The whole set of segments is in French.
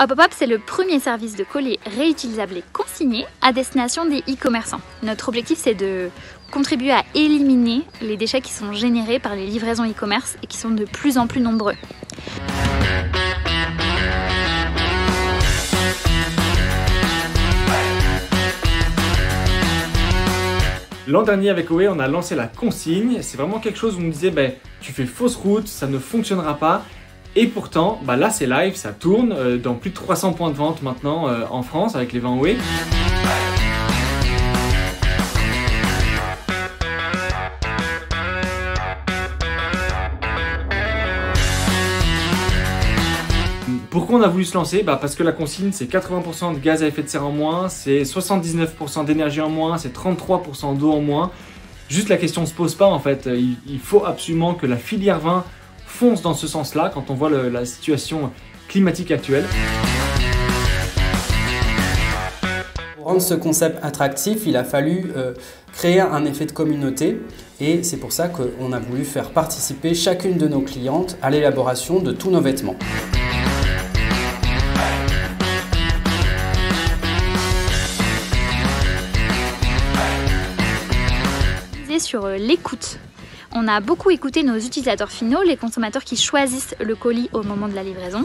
Hop-Hop, c'est le premier service de colis réutilisables et consignés à destination des e-commerçants. Notre objectif, c'est de contribuer à éliminer les déchets qui sont générés par les livraisons e-commerce et qui sont de plus en plus nombreux. L'an dernier avec OE, on a lancé la consigne. C'est vraiment quelque chose où on me disait tu fais fausse route, ça ne fonctionnera pas. Et pourtant, là c'est live, ça tourne dans plus de 300 points de vente maintenant en France avec les vins OE. Pourquoi on a voulu se lancer? Parce que la consigne, c'est 80% de gaz à effet de serre en moins, c'est 79% d'énergie en moins, c'est 33% d'eau en moins. Juste la question ne se pose pas en fait. Il faut absolument que la filière vin fonce dans ce sens-là quand on voit la situation climatique actuelle. Pour rendre ce concept attractif, il a fallu créer un effet de communauté et c'est pour ça qu'on a voulu faire participer chacune de nos clientes à l'élaboration de tous nos vêtements. Sur l'écoute. On a beaucoup écouté nos utilisateurs finaux, les consommateurs qui choisissent le colis au moment de la livraison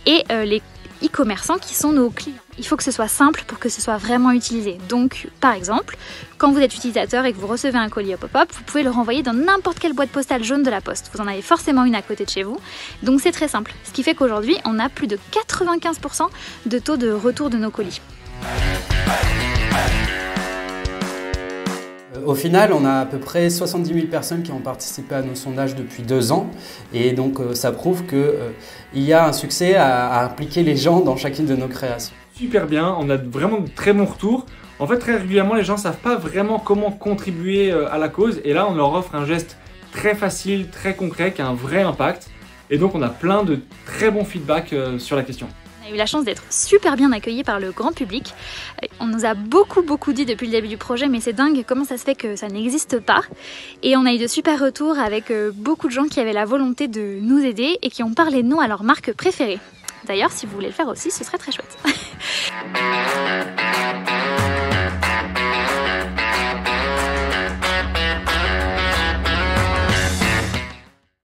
et les e-commerçants qui sont nos clients. Il faut que ce soit simple pour que ce soit vraiment utilisé. Donc, par exemple, quand vous êtes utilisateur et que vous recevez un colis Hop-Hop, vous pouvez le renvoyer dans n'importe quelle boîte postale jaune de la Poste. Vous en avez forcément une à côté de chez vous. Donc c'est très simple. Ce qui fait qu'aujourd'hui, on a plus de 95% de taux de retour de nos colis. Au final, on a à peu près 70 000 personnes qui ont participé à nos sondages depuis 2 ans et donc ça prouve qu'il y a un succès à impliquer les gens dans chacune de nos créations. Super bien, on a vraiment de très bons retours. En fait, très régulièrement, les gens ne savent pas vraiment comment contribuer à la cause et là, on leur offre un geste très facile, très concret, qui a un vrai impact et donc on a plein de très bons feedbacks sur la question. On a eu la chance d'être super bien accueillis par le grand public. On nous a beaucoup dit depuis le début du projet, mais c'est dingue comment ça se fait que ça n'existe pas. Et on a eu de super retours avec beaucoup de gens qui avaient la volonté de nous aider et qui ont parlé de nous à leur marque préférée. D'ailleurs, si vous voulez le faire aussi, ce serait très chouette.